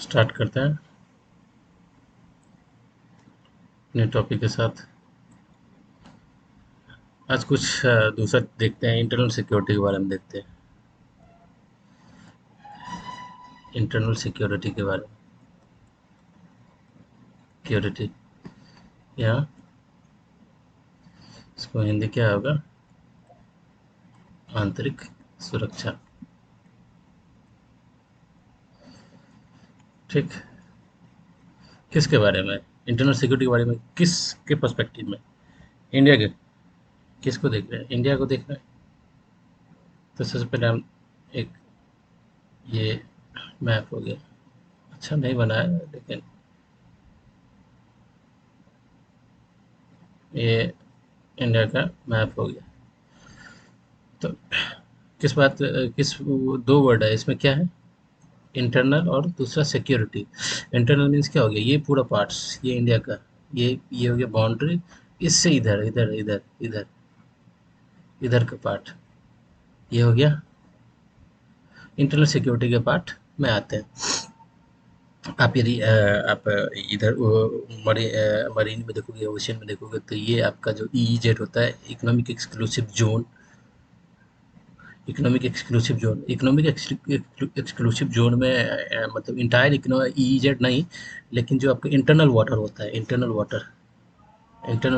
Start करते हैं अपने टॉपिक के साथ। आज कुछ दूसरा देखते हैं, इंटरनल सिक्योरिटी के बारे में देखते हैं। इंटरनल सिक्योरिटी के बारे में। सिक्योरिटी, या इसको हिंदी क्या होगा? आंतरिक सुरक्षा। ठीक। किसके बारे में? इंटरनल सिक्योरिटी के बारे में किसके पर्सपेक्टिव में? इंडिया के? किसको देख रहे हैं? इंडिया को देख रहे हैं। तो सबसे पहले हम एक ये मैप हो गया। अच्छा नहीं बनाया लेकिन ये इंडिया का मैप हो गया। तो किस दो वर्ड है इसमें, क्या है? इंटरनल और दूसरा सिक्योरिटी। इंटरनल मीन्स क्या हो गया? ये पूरा पार्ट्स, ये इंडिया का, ये हो गया बाउंड्री। इससे इधर इधर इधर इधर इधर का पार्ट, ये हो गया इंटरनल सिक्योरिटी के पार्ट में आते हैं। आप यदि आप इधर मरीन में देखोगे, ओशियन में देखोगे, तो ये आपका जो ईईजेड होता है, economic exclusive zone. Economic exclusive zone में मतलब इंटायर ईईजेड नहीं, लेकिन जो आपका इंटरनल वाटर होता है, इंटरनल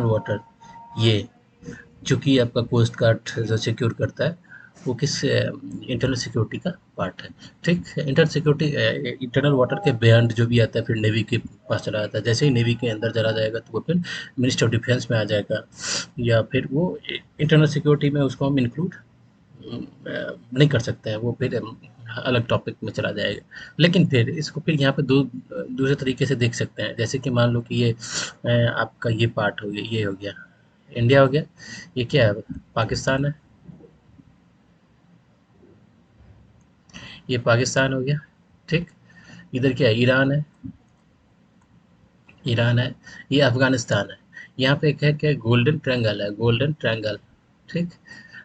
वाटर, ये चूंकि आपका कोस्ट गार्ड जो सिक्योर करता है, वो किस इंटरनल सिक्योरिटी का पार्ट है। ठीक। इंटरनल वाटर के बियॉन्ड जो भी आता है, फिर नेवी के पास चला जाता है। जैसे ही नेवी के अंदर चला जाएगा तो वो फिर मिनिस्टर ऑफ डिफेंस में आ जाएगा, या फिर वो इंटरनल सिक्योरिटी में उसको हम इंक्लूड नहीं कर सकते हैं, वो फिर अलग टॉपिक में चला जाएगा। लेकिन फिर इसको फिर यहाँ पे दो दूसरे तरीके से देख सकते हैं। जैसे कि मान लो कि ये आपका ये पार्ट हो गया, ये हो गया इंडिया हो गया। ये क्या है? पाकिस्तान है। ये पाकिस्तान हो गया। ठीक। इधर क्या है? ईरान है। ईरान है। ये अफगानिस्तान है। यहाँ पे एक है क्या? गोल्डन ट्रायंगल है, गोल्डन ट्रायंगल। ठीक।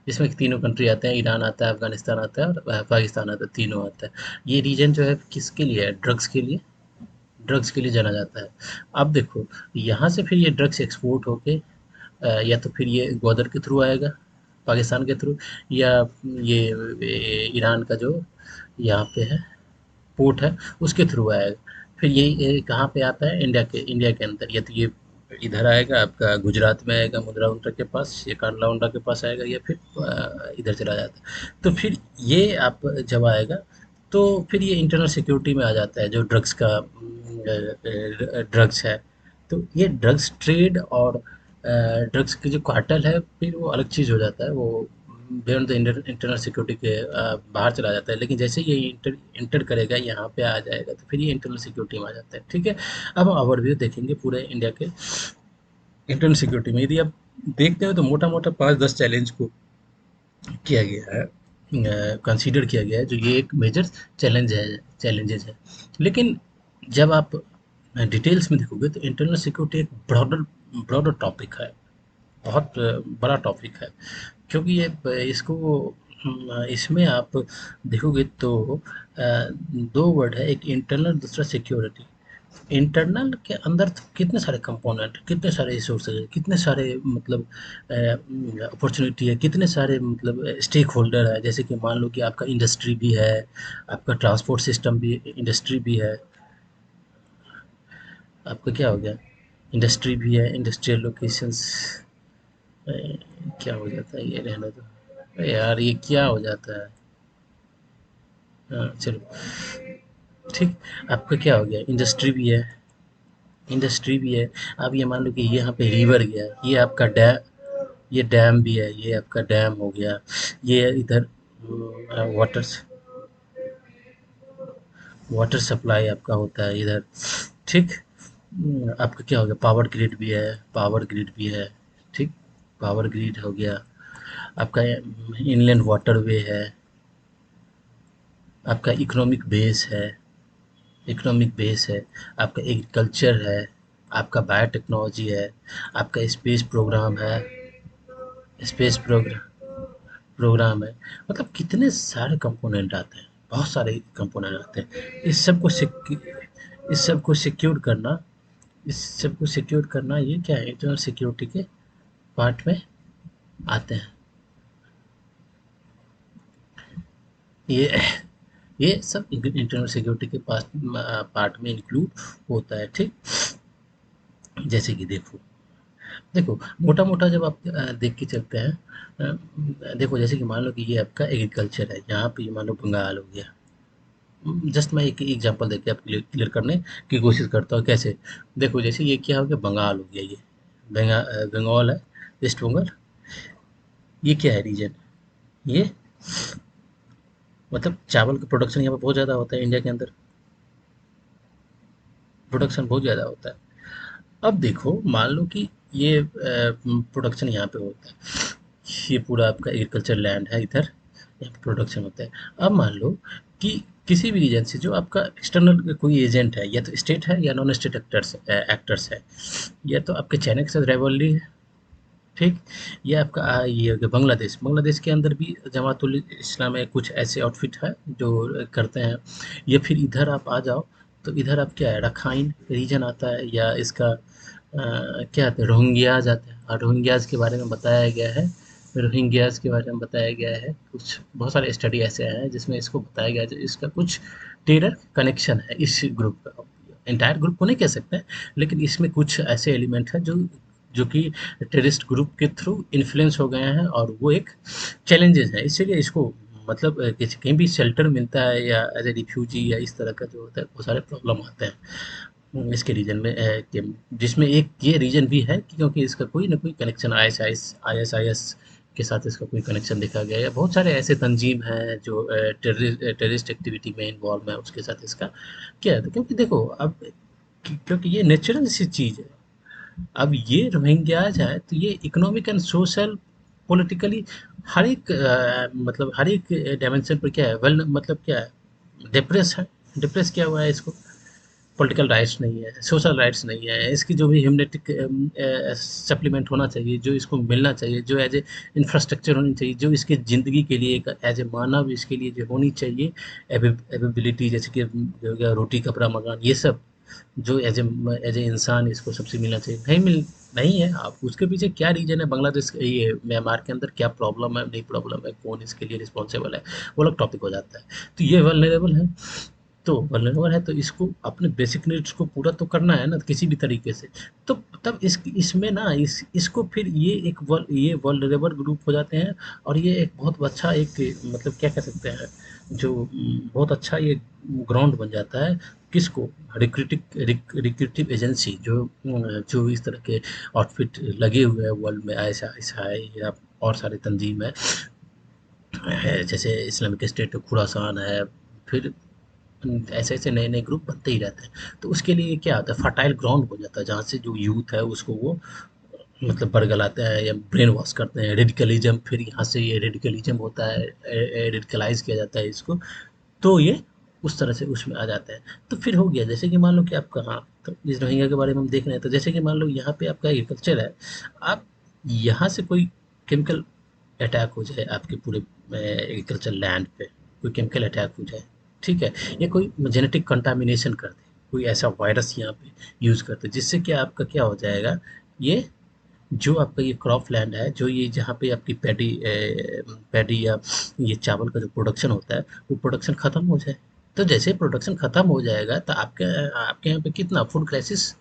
जिसमें कि तीनों कंट्री आते हैं, ईरान आता है, अफगानिस्तान आता है और पाकिस्तान आता है, तीनों आता है। ये रीजन जो है किसके लिए है? ड्रग्स के लिए। ड्रग्स के लिए जाना जाता है। अब देखो, यहाँ से फिर ये ड्रग्स एक्सपोर्ट होके या तो फिर ये ग्वादर के थ्रू आएगा, पाकिस्तान के थ्रू, या ईरान का जो यहाँ पे है पोर्ट है, उसके थ्रू आएगा। फिर ये कहाँ पे आता है? इंडिया के अंदर, या तो ये इधर आएगा, आपका गुजरात में आएगा, मुद्रा उंद्रा के पास, या कांडला उंडला के पास आएगा, या फिर इधर चला जाता है। तो फिर ये आप जब आएगा, तो फिर ये इंटरनल सिक्योरिटी में आ जाता है, जो ड्रग्स है। तो ये ड्रग्स ट्रेड और ड्रग्स की जो कार्टेल है, फिर वो अलग चीज़ हो जाता है, वो बियॉन्ड द इंटरनल सिक्योरिटी के बाहर चला जाता है। लेकिन जैसे ये इंटर करेगा, यहाँ पे आ जाएगा, तो फिर ये इंटरनल सिक्योरिटी में आ जाता है। ठीक है। अब हम ओवरव्यू देखेंगे पूरे इंडिया के इंटरनल सिक्योरिटी में। यदि आप देखते हो तो मोटा मोटा 5-10 चैलेंज को किया गया है, कंसीडर किया गया है, जो ये एक मेजर चैलेंजेस है। लेकिन जब आप डिटेल्स में देखोगे, तो इंटरनल सिक्योरिटी एक ब्रॉडर ब्रॉडर टॉपिक है, बहुत बड़ा टॉपिक है। क्योंकि इसको इसमें आप देखोगे तो दो वर्ड है, एक इंटरनल, दूसरा सिक्योरिटी। इंटरनल के अंदर तो कितने सारे कंपोनेंट, कितने सारे रिसोर्सेज है, कितने सारे मतलब अपॉर्चुनिटी है, कितने सारे मतलब स्टेक होल्डर है। जैसे कि मान लो कि आपका इंडस्ट्री भी है, आपका ट्रांसपोर्ट सिस्टम भी, इंडस्ट्री भी है। आपका क्या हो गया? इंडस्ट्री भी है, इंडस्ट्रियल लोकेशंस। क्या हो जाता है? ये रहने दो। अरे यार, ये क्या हो जाता है? हाँ चलो। ठीक। आपका क्या हो गया? इंडस्ट्री भी है। अब ये मान लो कि यहाँ पे रिवर गया, ये आपका ये डैम भी है, ये आपका डैम हो गया। ये इधर वाटर वाटर सप्लाई आपका होता है इधर। ठीक। आपका क्या हो गया? पावर ग्रिड भी है। ठीक। पावर ग्रिड हो गया। आपका इनलैंड वाटरवे है। आपका इकोनॉमिक बेस है। आपका एग्रीकल्चर है। आपका बायोटेक्नोलॉजी है। आपका स्पेस प्रोग्राम है। मतलब कितने सारे कंपोनेंट आते हैं, बहुत सारे कंपोनेंट आते हैं। इस सब को इस सब को सिक्योर करना, इस सब को सिक्योर करना ये क्या है, इंटरनल सिक्योरिटी के पार्ट में आते हैं। ये ये सब इंटरनल सिक्योरिटी के पास पार्ट में इंक्लूड होता है, ठीक। जैसे कि देखो, देखो मोटा-मोटा जब आप देख के चलते हैं, देखो जैसे कि मान लो कि ये आपका एग्रीकल्चर है, यहाँ पे ये मान लो बंगाल हो गया। जस्ट मैं एक एग्जांपल देके आप क्लियर क्लियर करने की कोशिश करता हूँ कैसे। देखो जैसे ये क्या हो गया, बंगाल हो गया ये, बंगाल है, वेस्ट बंगाल। ये क्या है रीजन, ये मतलब चावल का प्रोडक्शन यहाँ पे बहुत ज़्यादा होता है इंडिया के अंदर, प्रोडक्शन बहुत ज़्यादा होता है। अब देखो मान लो कि ये प्रोडक्शन यहाँ पे होता है, ये पूरा आपका एग्रीकल्चर लैंड है इधर, यहाँ पे प्रोडक्शन होता है। अब मान लो कि किसी भी रीजन से जो आपका एक्सटर्नल कोई एजेंट है, या तो स्टेट है या नॉन स्टेट एक्टर्स है, या तो आपके चाइना के साथ राइवलरी है, ठीक। ये आपका ये हो गया बांग्लादेश। बांग्लादेश के अंदर भी जमातुल इस्लाम है, कुछ ऐसे आउटफिट है जो करते हैं। या फिर इधर आप आ जाओ, तो इधर आप क्या है, रखाइन रीजन आता है, या इसका क्या आते हैं, रोहिंग्याज आते हैं, और रोहिंग्याज के बारे में बताया गया है, रोहिंग्याज के बारे में बताया गया है, कुछ बहुत सारे स्टडी ऐसे हैं जिसमें इसको बताया गया है इसका कुछ टेरर कनेक्शन है इस ग्रुप का। एंटायर ग्रुप को नहीं कह सकते, लेकिन इसमें कुछ ऐसे एलिमेंट हैं जो जो कि टेररिस्ट ग्रुप के थ्रू इन्फ्लुएंस हो गए हैं, और वो एक चैलेंजेस है, इसीलिए इसको मतलब किसी कहीं भी शेल्टर मिलता है या एज ए रिफ्यूजी या इस तरह का जो होता है, वो सारे प्रॉब्लम आते हैं। इसके रीजन में कि जिसमें एक ये रीजन भी है कि क्योंकि इसका कोई ना कोई कनेक्शन आईएसआईएस के साथ इसका कोई कनेक्शन देखा गया है। बहुत सारे ऐसे तंजीम हैं जो टेररिस्ट एक्टिविटी में इन्वॉल्व है, उसके साथ इसका क्या है, क्योंकि देखो अब क्योंकि ये नेचुरल सी चीज़ है। अब ये रोहिंग्याज है तो ये इकोनॉमिक एंड सोशल पॉलिटिकली हर एक मतलब हर एक डायमेंशन पर क्या है, वेल मतलब क्या है, डिप्रेस है। डिप्रेस क्या हुआ है इसको, पॉलिटिकल राइट्स नहीं है, सोशल राइट्स नहीं है, इसकी जो भी ह्यूमैनिटिक सप्लीमेंट होना चाहिए, जो इसको मिलना चाहिए, जो एज ए इंफ्रास्ट्रक्चर होनी चाहिए, जो इसकी ज़िंदगी के लिए एक एज ए मानव इसके लिए जो होनी चाहिए, एबिलिटी, जैसे कि जो हो गया रोटी कपड़ा मकान, ये सब जो एज ए इंसान इसको सबसे मिलना चाहिए, नहीं है। आप उसके पीछे क्या रीजन है, बांग्लादेश ये म्यांमार के अंदर क्या प्रॉब्लम है, नहीं प्रॉब्लम है, कौन इसके लिए रिस्पॉन्सिबल है, वो अलग टॉपिक हो जाता है। तो ये वल्नरेबल है, तो वल्नरेबल है तो इसको अपने बेसिक नीड्स को पूरा तो करना है ना किसी भी तरीके से। तो तब इसमें ना इसको फिर ये ये वल्नरेबल ग्रुप हो जाते हैं, और ये एक बहुत अच्छा एक मतलब क्या कह सकते हैं, जो बहुत अच्छा ये ग्राउंड बन जाता है किसको, रिक्रूटिव एजेंसी जो इस तरह के आउटफिट लगे हुए हैं वर्ल्ड में, ऐसा ऐसा है या और सारे तंजीम जैसे इस्लामिक स्टेट खुरासान है, फिर ऐसे-ऐसे नए-नए ग्रुप बनते ही रहते हैं। तो उसके लिए क्या होता है, फर्टाइल ग्राउंड हो जाता है जहाँ से जो यूथ है उसको वो मतलब बरगलाते हैं या ब्रेन वॉश करते हैं। रेडिकलिज़्म, फिर यहाँ से ये रेडिकलिज़्म होता है, रेडिकलाइज़ किया जाता है इसको, तो ये उस तरह से उसमें आ जाता है। तो फिर हो गया जैसे कि मान लो कि आपका, हाँ, तो इस रोहिंग्या के बारे में हम देख रहे हैं, तो जैसे कि मान लो यहाँ पे आपका एग्रीकल्चर है, आप यहाँ से कोई केमिकल अटैक हो जाए आपके पूरे एग्रीकल्चर लैंड पे, कोई केमिकल अटैक हो जाए, ठीक है, या कोई जेनेटिक कंटामिनेशन कर दे, कोई ऐसा वायरस यहाँ पे यूज़ कर दे, जिससे कि आपका क्या हो जाएगा, ये जो आपका ये क्रॉप लैंड है, जो ये जहाँ पे आपकी पैडी या ये चावल का जो प्रोडक्शन होता है, वो प्रोडक्शन खत्म हो जाए। तो जैसे प्रोडक्शन खत्म हो जाएगा तो आपके आपके यहाँ पे कितना फूड क्राइसिस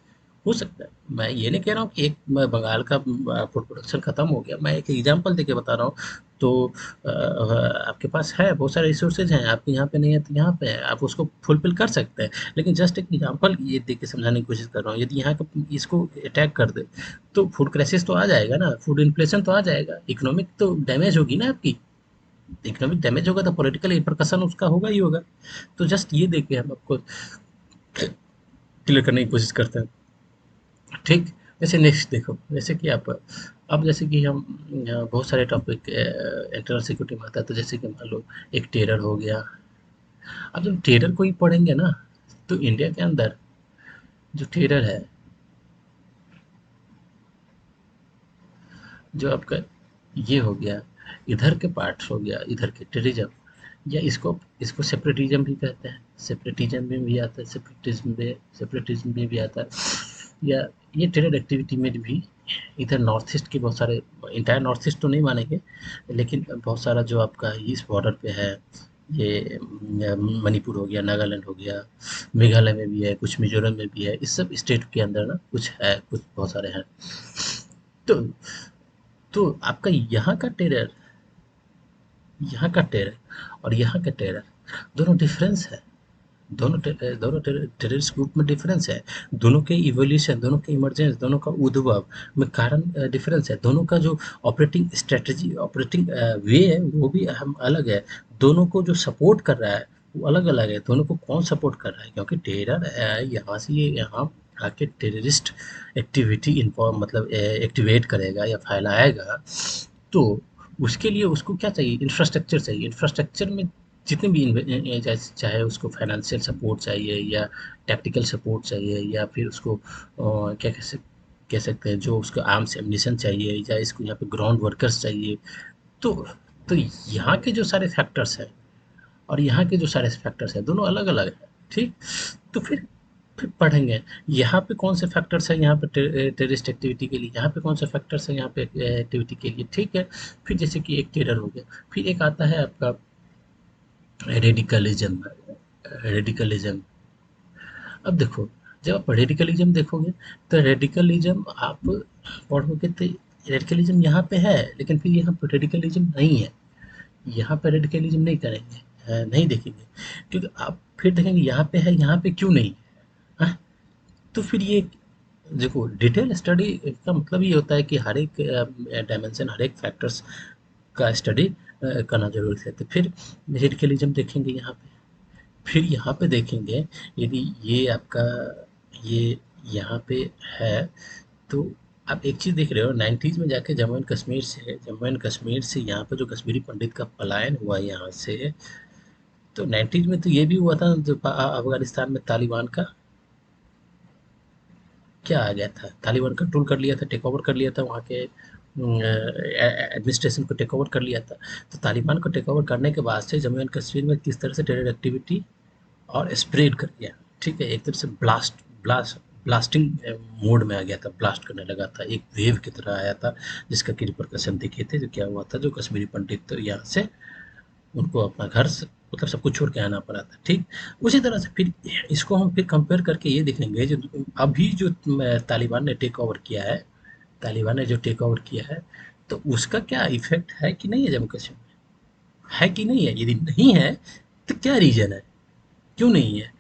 हो सकता है। मैं ये नहीं कह रहा हूँ कि एक बंगाल का फूड प्रोडक्शन खत्म हो गया, मैं एक एग्जांपल देके बता रहा हूँ। तो आपके पास है बहुत सारे रिसोर्सेज हैं, आपके यहाँ पे नहीं है तो यहाँ पे है, आप उसको फुलफिल कर सकते हैं। लेकिन जस्ट एक एग्जांपल ये दे के समझाने की कोशिश कर रहा हूँ, यदि यहाँ का इसको अटैक कर दे तो फूड क्राइसिस तो आ जाएगा ना, फूड इन्फ्लेशन तो आ जाएगा, इकोनॉमिक तो डैमेज होगी ना आपकी। इकोनॉमिक डैमेज होगा तो पॉलिटिकल रिपरकशन उसका होगा ही होगा। तो जस्ट ये देख के हम आपको क्लियर करने की कोशिश करते हैं, ठीक। जैसे नेक्स्ट देखो, जैसे कि आप अब जैसे कि हम बहुत सारे टॉपिक इंटरनल सिक्योरिटी में आता है, तो जैसे कि मान लो एक टेरर हो गया। अब जब टेरर को ही पढ़ेंगे ना, तो इंडिया के अंदर जो टेरर है, जो आपका ये हो गया, इधर के पार्ट्स हो गया, इधर के टेररिज्म, या इसको इसको सेपरेटिज्म भी कहते हैं। सेपरेटिज्म में भी आता है, सेपरेटिज्म में भी आता है, या ये टेरर एक्टिविटी में भी इधर नॉर्थ ईस्ट के बहुत सारे, इंटायर नॉर्थ ईस्ट तो नहीं मानेंगे, लेकिन बहुत सारा जो आपका ईस्ट बॉर्डर पे है, ये मणिपुर हो गया, नागालैंड हो गया, मेघालय में भी है, कुछ मिजोरम में भी है, इस सब स्टेट के अंदर ना कुछ है, कुछ बहुत सारे हैं। तो आपका यहाँ का टेरर और यहाँ का टेरर दोनों डिफरेंस है। दोनों टेररिस्ट ग्रुप में डिफरेंस है। दोनों के इवोल्यूशन, दोनों के इमरजेंस, दोनों का उद्भव में कारण डिफरेंस है। दोनों का जो ऑपरेटिंग स्ट्रेटजी, ऑपरेटिंग वे है, वो भी हम अलग है। दोनों को जो सपोर्ट कर रहा है वो अलग अलग है। दोनों को कौन सपोर्ट कर रहा है, क्योंकि टेरर यहाँ से ये यहाँ आके टेररिस्ट एक्टिविटी इन्फॉर्म मतलब एक्टिवेट करेगा या फैलाएगा, तो उसके लिए उसको क्या चाहिए, इंफ्रास्ट्रक्चर चाहिए। इंफ्रास्ट्रक्चर में जितने भी चाहे उसको फाइनेंशियल सपोर्ट चाहिए या टैक्टिकल सपोर्ट चाहिए, या फिर उसको क्या कह सकते हैं, जो उसको आर्म्स एम्यूनिशन चाहिए, या इसको यहाँ पे ग्राउंड वर्कर्स चाहिए। तो यहाँ के जो सारे फैक्टर्स हैं और यहाँ के जो सारे फैक्टर्स हैं, दोनों अलग अलग हैं। ठीक, तो फिर पढ़ेंगे यहाँ पे कौन से फैक्टर्स हैं, यहाँ पे टेररिस्ट एक्टिविटी के लिए, यहाँ पे कौन से फैक्टर्स हैं यहाँ पे एक्टिविटी के लिए। ठीक है, फिर जैसे कि एक टेरर हो गया, फिर एक आता है आपका रेडिकलिज्म। रेडिकलिज्म, अब देखो, जब आप रेडिकलिज्म देखोगे तो रेडिकलिज्म आप पढ़ोगे तो रेडिकलिज्म यहाँ पे है, लेकिन फिर यहाँ पे रेडिकलिज्म नहीं है। यहाँ पे रेडिकलिज्म नहीं करेंगे, नहीं देखेंगे, क्योंकि आप फिर देखेंगे यहाँ पे है, यहाँ पे क्यों नहीं है। तो फिर ये देखो, डिटेल स्टडी का मतलब ये होता है कि हर एक डायमेंशन, हर एक फैक्टर्स का स्टडी करना जरूरी है। तो फिर रेडिकलिज्म देखेंगे यहाँ पे, फिर यहाँ पे देखेंगे यदि ये आपका ये यहाँ पे है, तो आप एक चीज़ देख रहे हो, 90s में जाके जम्मू एंड कश्मीर से यहाँ पे जो कश्मीरी पंडित का पलायन हुआ यहाँ से, तो 90s में तो ये भी हुआ था जो अफगानिस्तान में तालिबान का क्या आ गया था, तालिबान कंट्रोल कर लिया था, टेक ओवर कर लिया था वहाँ के एडमिनिस्ट्रेशन को टेक ओवर कर लिया था। तो तालिबान को टेक ओवर करने के बाद से जम्मू एंड कश्मीर में किस तरह से टेरर एक्टिविटी और स्प्रेड कर दिया। ठीक है, एक तरह से ब्लास्टिंग मोड में आ गया था, ब्लास्ट करने लगा था, एक वेव की तरह आया था, जिसका कि रिपरकशन दिखे थे। जो क्या हुआ था, जो कश्मीरी पंडित तो यहाँ से उनको अपना घर से मतलब सब कुछ छोड़ के आना पड़ा था। ठीक, उसी तरह से फिर इसको हम फिर कंपेयर करके ये देखेंगे, जो अभी जो तालिबान ने टेक ओवर किया है, तालिबान ने जो टेक ओवर किया है, तो उसका क्या इफेक्ट है कि नहीं है जम्मू कश्मीर में, है कि नहीं है। यदि नहीं है तो क्या रीजन है, क्यों नहीं है।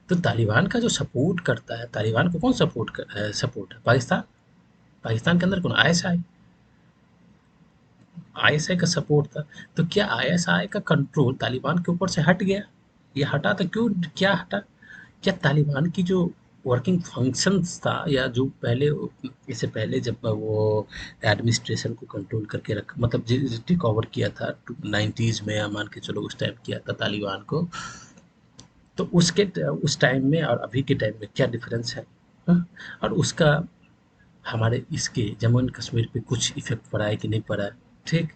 तो तालिबान का जो सपोर्ट करता है, तालिबान को कौन सपोर्ट है, पाकिस्तान। पाकिस्तान के अंदर कौन, आईएसआई, आईएसआई का सपोर्ट था। तो क्या आईएसआई का कंट्रोल तालिबान के ऊपर से हट गया, ये हटा तो क्यों, क्या हटा, क्या तालिबान की जो वर्किंग फंक्शंस था, या जो पहले, इससे पहले जब वो एडमिनिस्ट्रेशन को कंट्रोल करके रख मतलब टेक ओवर किया था 90s में, या मान के चलो उस टाइम किया था तालिबान को, तो उसके उस टाइम में और अभी के टाइम में क्या डिफरेंस है। हाँ? और उसका हमारे इसके जम्मू एंड कश्मीर पे कुछ इफेक्ट पड़ा है कि नहीं पड़ा है। ठीक,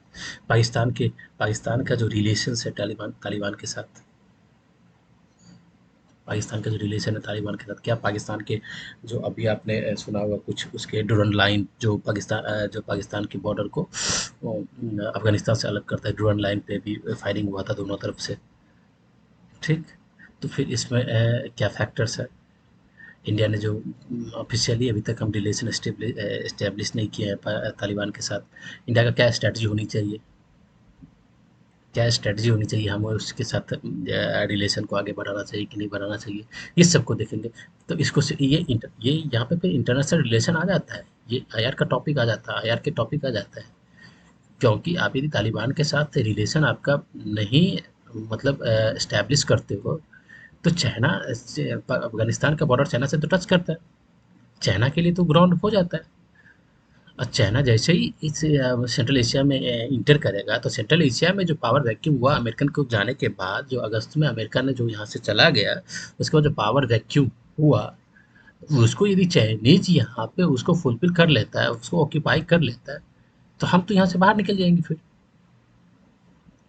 पाकिस्तान के पाकिस्तान का जो रिलेशंस है तालिबान तालिबान के साथ, पाकिस्तान का जो रिलेशन है तालिबान के साथ, क्या पाकिस्तान के जो अभी आपने सुना होगा कुछ, उसके डूरन लाइन जो पाकिस्तान की बॉर्डर को अफगानिस्तान से अलग करता है, डूरन लाइन पे भी फायरिंग हुआ था दोनों तरफ से। ठीक, तो फिर इसमें क्या फैक्टर्स है। इंडिया ने जो ऑफिशियली अभी तक हम रिलेशन इस्टेब्लिश नहीं किए हैं तालिबान के साथ, इंडिया का क्या स्ट्रेटजी होनी चाहिए, क्या स्ट्रेटजी होनी चाहिए, हमें उसके साथ रिलेशन को आगे बढ़ाना चाहिए कि नहीं बढ़ाना चाहिए, ये सबको देखेंगे। तो इसको से ये यहाँ पे फिर इंटरनेशनल रिलेशन आ जाता है, ये आईआर का टॉपिक आ जाता है, आईआर के टॉपिक आ जाता है। क्योंकि आप यदि तालिबान के साथ रिलेशन आपका नहीं मतलब इस्टेब्लिश करते हो, तो चाइना अफगानिस्तान का बॉर्डर चाइना से तो टच करता है, चाइना के लिए तो ग्राउंड हो जाता है। और चाइना जैसे ही इस सेंट्रल एशिया में इंटर करेगा, तो सेंट्रल एशिया में जो पावर वैक्यूम हुआ अमेरिकन को जाने के बाद, जो अगस्त में अमेरिका ने जो यहाँ से चला गया, उसके बाद जो पावर वैक्यूम हुआ, उसको यदि चाइनीज यहाँ पे उसको फुलफिल कर लेता है, उसको ऑक्यूपाई कर लेता है, तो हम तो यहाँ से बाहर निकल जाएंगे फिर।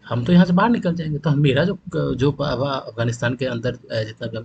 हम तो यहाँ से बाहर निकल जाएँगे, तो हम मेरा जो अफ़गानिस्तान के अंदर जितना भी हम